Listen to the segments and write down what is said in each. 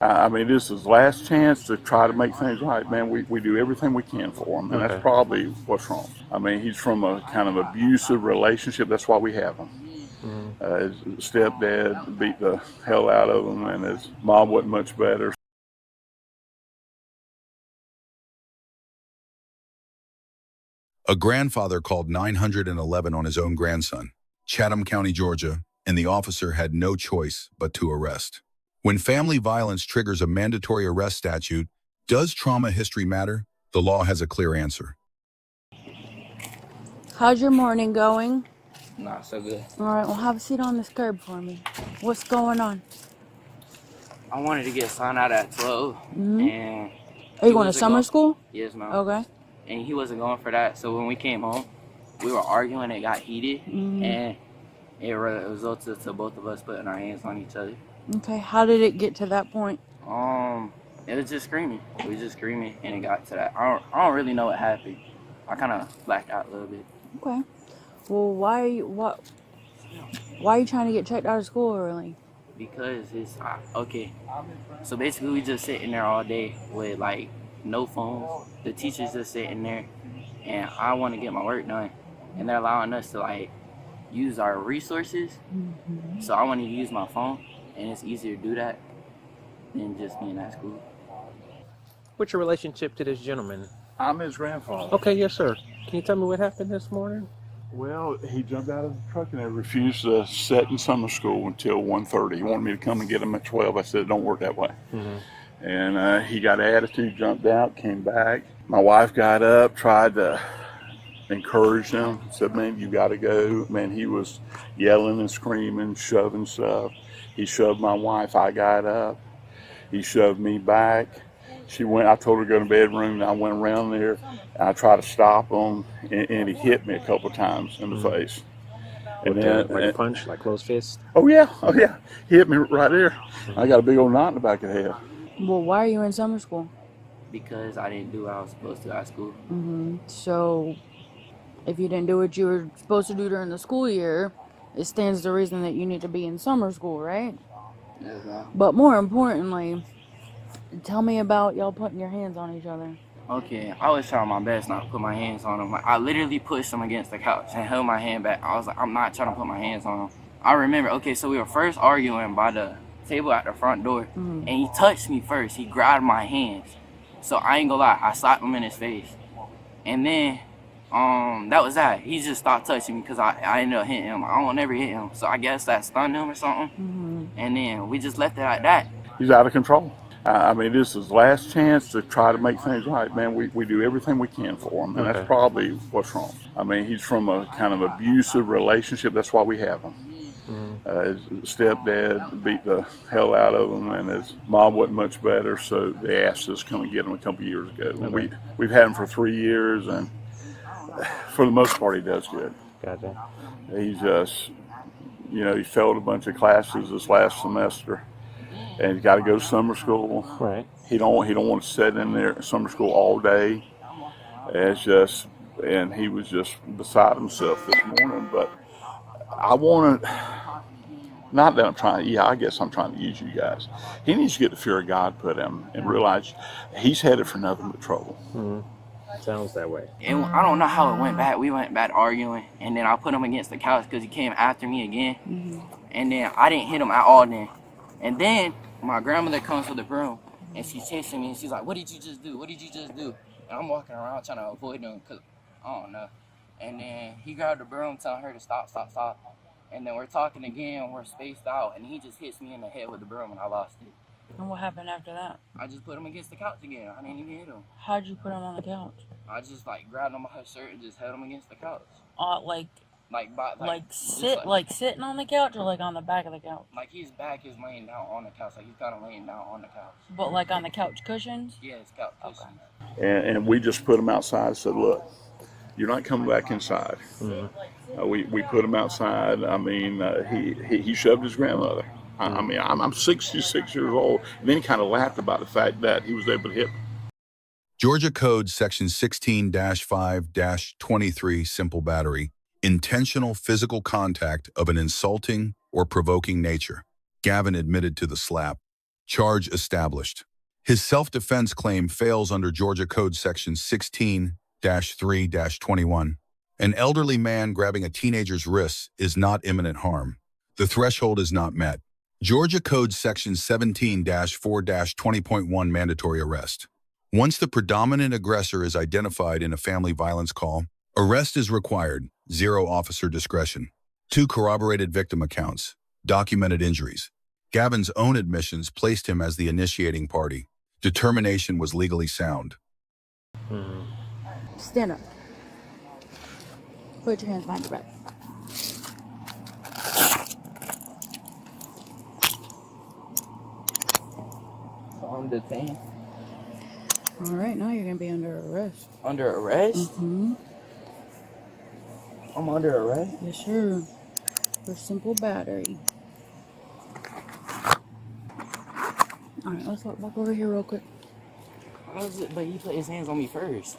I mean, this is last chance to try to make things right, man. We do everything we can for him, and that's probably what's wrong. I mean, he's from a kind of abusive relationship. That's why we have him. His stepdad beat the hell out of him, and his mom wasn't much better. A grandfather called 911 on his own grandson, Chatham County, Georgia, and the officer had no choice but to arrest. When family violence triggers a mandatory arrest statute, does trauma history matter? The law has a clear answer. How's your morning going? Not so good. All right, well, have a seat on this curb for me. What's going on? I wanted to get signed out at 12. And Are you going to summer school? Yes, ma'am. Okay. And he wasn't going for that. So when we came home, we were arguing. It got heated. And it resulted to both of us putting our hands on each other. Okay. How did it get to that point? It was just screaming. We were just screaming, and it got to that. I don't really know what happened. I kind of blacked out a little bit. Okay. Well, why are you trying to get checked out of school early? Because it's okay. So basically, we just sitting there all day with like no phones. The teacher's just sitting there, and I want to get my work done, and they're allowing us to like use our resources. So I want to use my phone, and it's easier to do that than just being at school. What's your relationship to this gentleman? I'm his grandfather. Okay, yes, sir. Can you tell me what happened this morning? Well, he jumped out of the truck and they refused to sit in summer school until 1:30. He wanted me to come and get him at 12. I said, it don't work that way. And he got attitude, jumped out, came back. My wife got up, tried to encourage him, said, man, you got to go. Man, he was yelling and screaming, shoving stuff. He shoved my wife. I got up. He shoved me back. She went, I told her to go to the bedroom, and I went around there, and I tried to stop him, and he hit me a couple times in the face. And then, like a punch, like closed fist? Oh yeah. He hit me right there. I got a big old knot in the back of the head. Well, why are you in summer school? Because I didn't do what I was supposed to at school. So, if you didn't do what you were supposed to do during the school year, it stands to reason that you need to be in summer school, right? Yes, ma'am. But more importantly, tell me about y'all putting your hands on each other. Okay, I was trying my best not to put my hands on him. Like, I literally pushed him against the couch and held my hand back. I was like, I'm not trying to put my hands on him. I remember, okay, so we were first arguing by the table at the front door, and he touched me first. He grabbed my hands. So I ain't gonna lie, I slapped him in his face. And then, that was that. He just stopped touching me because I ended up hitting him. I don't ever hit him. So I guess that stunned him or something. And then we just left it at that. He's out of control. I mean, this is last chance to try to make things right, man. We do everything we can for him, and that's probably what's wrong. I mean, he's from a kind of abusive relationship. That's why we have him. His stepdad beat the hell out of him, and his mom wasn't much better, so they asked us to come and get him a couple years ago. And we've had him for 3 years, and for the most part, he does good. Gotcha. He's just, he failed a bunch of classes this last semester. And he's got to go to summer school. Right. He don't want to sit in there at summer school all day. It's just, and he was just beside himself this morning. But I want to, not that I'm trying, I guess I'm trying to use you guys. He needs to get the fear of God put him and realize he's headed for nothing but trouble. Sounds that way. And I don't know how it went back. We went back arguing, and then I put him against the couch because he came after me again. And then I didn't hit him at all then. And then my grandmother comes with the broom, and she's chasing me, and she's like, what did you just do? What did you just do? And I'm walking around trying to avoid him because I don't know. And then he grabbed the broom, telling her to stop. And then we're talking again, we're spaced out, and he just hits me in the head with the broom, and I lost it. And what happened after that? I just put him against the couch again. I didn't even hit him. How'd you put him on the couch? I just grabbed him by his shirt and just held him against the couch. Sitting on the couch or like on the back of the couch? Like his back is laying down on the couch. Like he's kind of laying down on the couch. But like on the couch cushions? Yeah, it's couch cushions. And we just put him outside and said, look, you're not coming back inside. We put him outside. I mean, he shoved his grandmother. I mean, I'm 66 years old. And then he kind of laughed about the fact that he was able to hit me. Georgia Code Section 16-5-23, simple battery, intentional physical contact of an insulting or provoking nature. Gavin admitted to the slap. Charge established. His self-defense claim fails under Georgia Code Section 16-3-21. An elderly man grabbing a teenager's wrists is not imminent harm. The threshold is not met. Georgia Code Section 17-4-20.1 mandatory arrest. Once the predominant aggressor is identified in a family violence call, arrest is required, 0 officer discretion. 2 corroborated victim accounts, documented injuries. Gavin's own admissions placed him as the initiating party. Determination was legally sound. Stand up. Put your hands behind your back. So I'm detained. All right, now you're gonna be under arrest. Under arrest? Mm-hmm. I'm under arrest? Yes, sir. For simple battery. All right, let's walk back over here real quick. How is it? But he put his hands on me first.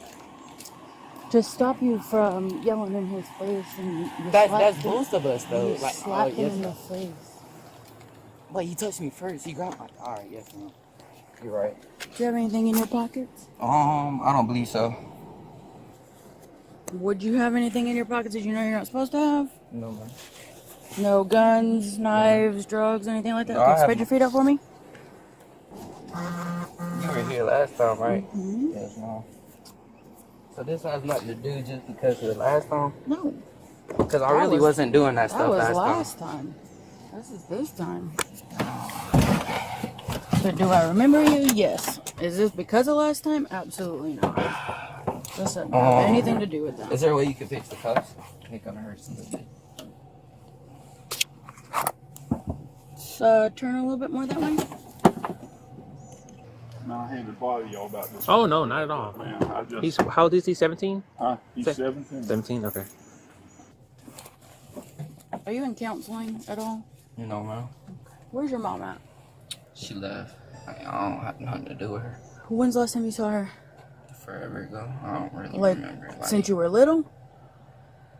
To stop you from yelling in his face and you That's him. both of us though. You Like, slapped him yes, in the ma'am. face. But he touched me first. He grabbed my. All right, yes, ma'am. You're right. Do you have anything in your pockets? I don't believe so. Would you have anything in your pockets that you know you're not supposed to have? No, man. No guns, knives, drugs, anything like that? No, I Okay, have spread your feet out for me. You were here last time, right? Mm-hmm. Yes, ma'am. So this has nothing to do just because of the last time? No. Because I really wasn't doing that That stuff was last time. last time. This is this time. So do I remember you? Yes. Is this because of last time? Absolutely not. This doesn't have anything to do with that. Is there a way you could fix the cuffs? They're gonna hurt a little bit. Turn a little bit more that way. No, I had to bother y'all about this. Oh, no, not at all. Man, I just. He's, how old is he, 17? He's 17. 17, okay. Are you in counseling at all? No, man. Where's your mom at? She left. I don't have nothing to do with her. When's the last time you saw her? Forever ago. I don't really Like, remember. since you were little?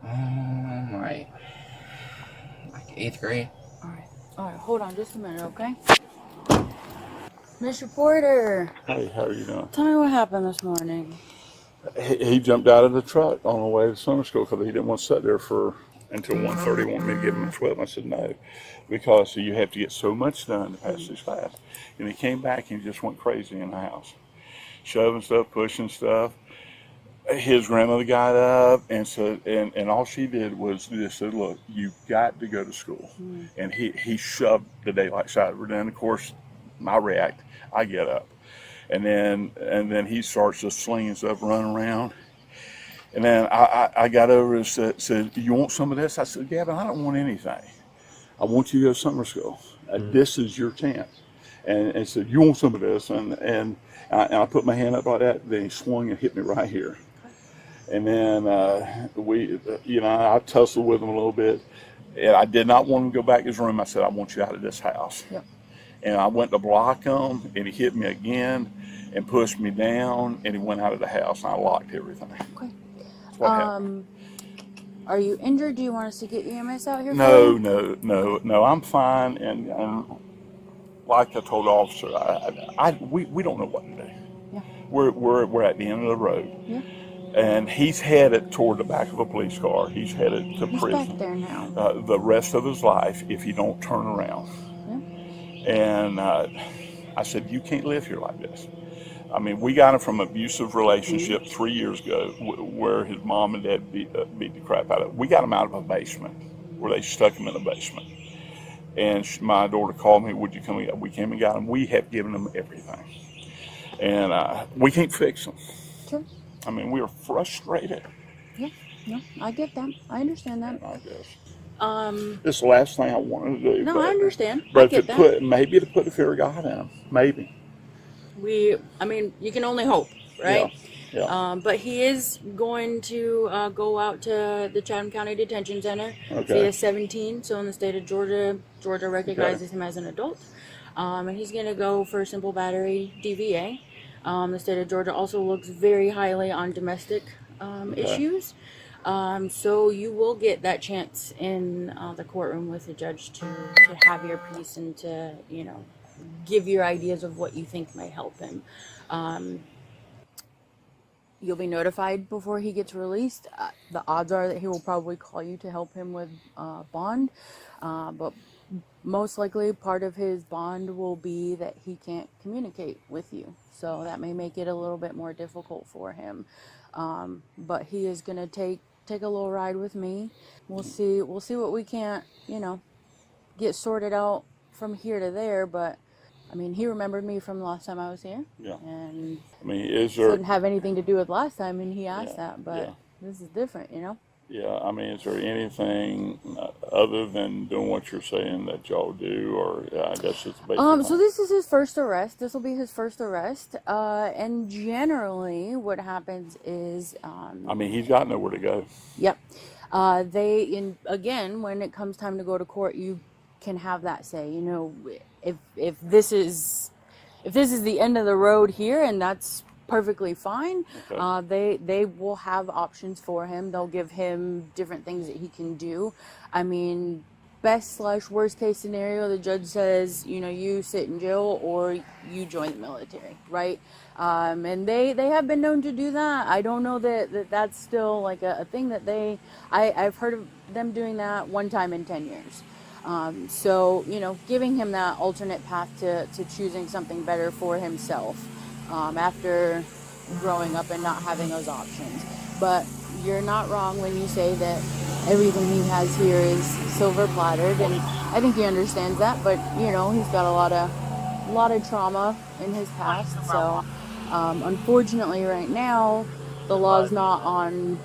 Like 8th grade. All right, hold on just a minute, okay? Mr. Porter, Hey, how are you doing? tell me what happened this morning. He jumped out of the truck on the way to summer school because he didn't want to sit there until 1:30. Wanted me to give him a 12. I said no, because you have to get so much done to pass this class. And he came back and he just went crazy in the house, shoving stuff, pushing stuff. His grandmother got up and said, and all she did was just said, look, you've got to go to school. And he shoved the daylights out of her. Then of course I react, I get up. And then he starts just slinging stuff, running around. And then I got over and said, you want some of this? I said, Gavin, I don't want anything. I want you to go to summer school. This is your chance. And said, you want some of this? And I put my hand up like that. Then he swung and hit me right here. And then I tussled with him a little bit. And I did not want him to go back to his room. I said, I want you out of this house. Yep. And I went to block him, and he hit me again and pushed me down, and he went out of the house, and I locked everything. Okay. That's what happened. Are you injured? Do you want us to get EMS out here? No, I'm fine. And like I told the officer, we don't know what to do. Yeah. We're at the end of the road. Yeah. And he's headed toward the back of a police car. He's headed to prison. He's back there now. The rest of his life if you don't turn around. And I said, you can't live here like this. I mean, we got him from an abusive relationship 3 years ago where his mom and dad beat the crap out of him. We got him out of a basement where they stuck him in a basement. And my daughter called me, would you come? We came and got him. We have given him everything. And we can't fix him. Sure. I mean, we are frustrated. Yeah, no, I get that. I understand that. I guess. It's the last thing I wanted to do. No, I understand. But I get that. Maybe to put the fear of God in him. Maybe. I mean, you can only hope, right? Yeah. But he is going to go out to the Chatham County Detention Center. Okay. He is 17, so in the state of Georgia recognizes him as an adult. And he's going to go for simple battery DVA. The state of Georgia also looks very highly on domestic issues. So you will get that chance in the courtroom with the judge to have your piece and to, give your ideas of what you think may help him. You'll be notified before he gets released. The odds are that he will probably call you to help him with bond, but most likely part of his bond will be that he can't communicate with you. So that may make it a little bit more difficult for him. But he is going to take a little ride with me. We'll see what we can't, get sorted out from here to there, but I mean, he remembered me from the last time I was here. Yeah. And I mean, is there... didn't have anything to do with last time, and he asked Yeah, that, but yeah. this is different, Yeah, I mean, is there anything other than doing what you're saying that y'all do, or I guess it's basically... So this is his first arrest. This will be his first arrest. And generally what happens is... I mean, he's got nowhere to go. Yep. Again, when it comes time to go to court, you can have that say, if this is the end of the road here, and that's perfectly fine. Okay. They will have options for him. They'll give him different things that he can do. I mean, best/worst case scenario, the judge says, you sit in jail or you join the military, right? And they have been known to do that. I don't know that that's still like a thing that I've heard of them doing that one time in 10 years. So, giving him that alternate path to choosing something better for himself after growing up and not having those options. But you're not wrong when you say that everything he has here is silver plastered, and I think he understands that, but, he's got a lot of trauma in his past. So, unfortunately right now, the law's not on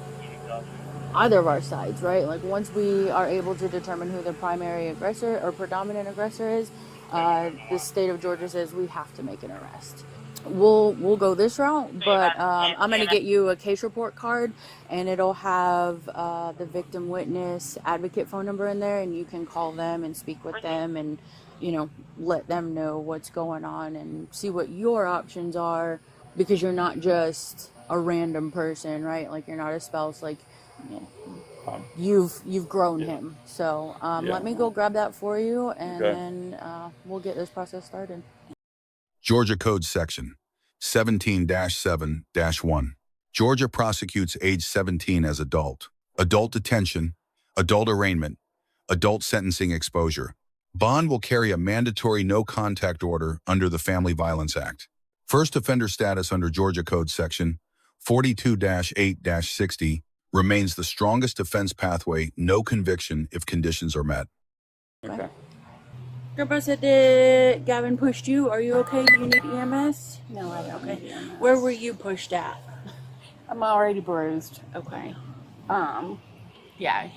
either of our sides, right? Like, once we are able to determine who the primary aggressor or predominant aggressor is, the state of Georgia says we have to make an arrest. We'll go this route, but I'm going to get you a case report card, and it'll have the victim witness advocate phone number in there, and you can call them and speak with them and, let them know what's going on and see what your options are, because you're not just a random person, right? Like, you're not a spouse, like, you've grown him. So let me go grab that for you, and then we'll get this process started. Georgia Code Section 17-7-1. Georgia prosecutes age 17 as adult. Adult detention, adult arraignment, adult sentencing exposure. Bond will carry a mandatory no-contact order under the Family Violence Act. First offender status under Georgia Code Section 42-8-60 remains the strongest defense pathway, no conviction if conditions are met. Okay. Grandpa said that Gavin pushed you. Are you okay? Do you need EMS? No, I don't need EMS. Where were you pushed at? I'm already bruised. Okay. Yeah,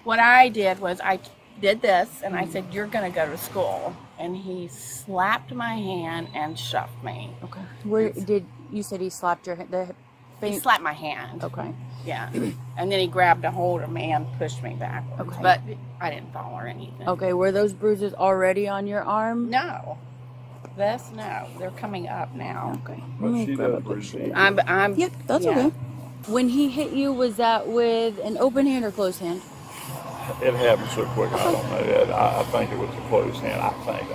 what I did was I did this, and I said, you're going to go to school. And he slapped my hand and shoved me. Okay. Where did you said he slapped your hand? He slapped my hand. Okay. Yeah. And then he grabbed a hold of me and pushed me backwards. Okay. But I didn't fall or anything. Okay. Were those bruises already on your arm? No. No. They're coming up now. Okay. But she does bruising. Yep, that's okay. When he hit you, was that with an open hand or closed hand? It happened so quick, I don't know. I think it was a closed hand, I think.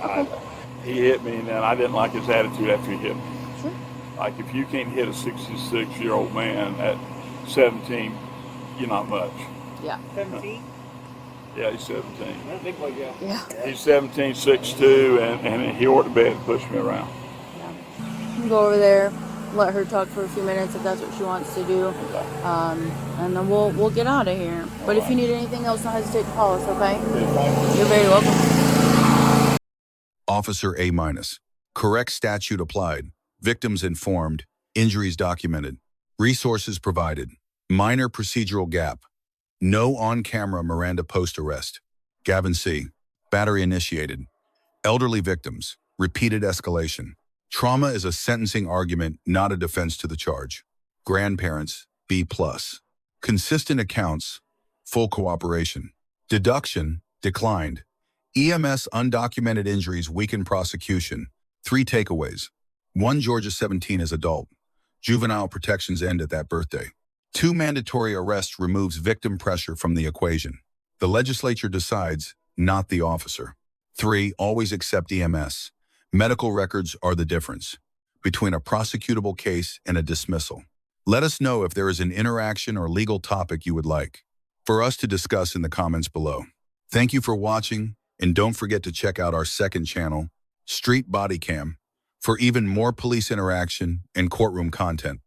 He hit me, and then I didn't like his attitude after he hit me. Sure. Like, if you can't hit a 66-year-old man at 17, you're not much. Yeah. 17? Yeah, he's 17. That's a big boy, yeah. Yeah. He's 17, 6'2", and he ordered to bed and pushed me around. Yeah. You can go over there, let her talk for a few minutes if that's what she wants to do, and then we'll get out of here. But if you need anything else, don't hesitate to call us, okay? You're very welcome. Officer A-. Correct statute applied. Victims informed. Injuries documented. Resources provided. Minor procedural gap. No on-camera Miranda post-arrest. Gavin C. Battery initiated. Elderly victims. Repeated escalation. Trauma is a sentencing argument, not a defense to the charge. Grandparents, B+. Consistent accounts, full cooperation. Deduction, declined. EMS undocumented injuries weaken prosecution. 3 takeaways. 1, Georgia 17 as adult. Juvenile protections end at that birthday. 2, mandatory arrest removes victim pressure from the equation. The legislature decides, not the officer. 3, always accept EMS. Medical records are the difference between a prosecutable case and a dismissal. Let us know if there is an interaction or legal topic you would like for us to discuss in the comments below. Thank you for watching, and don't forget to check out our second channel, Street Bodycam, for even more police interaction and courtroom content.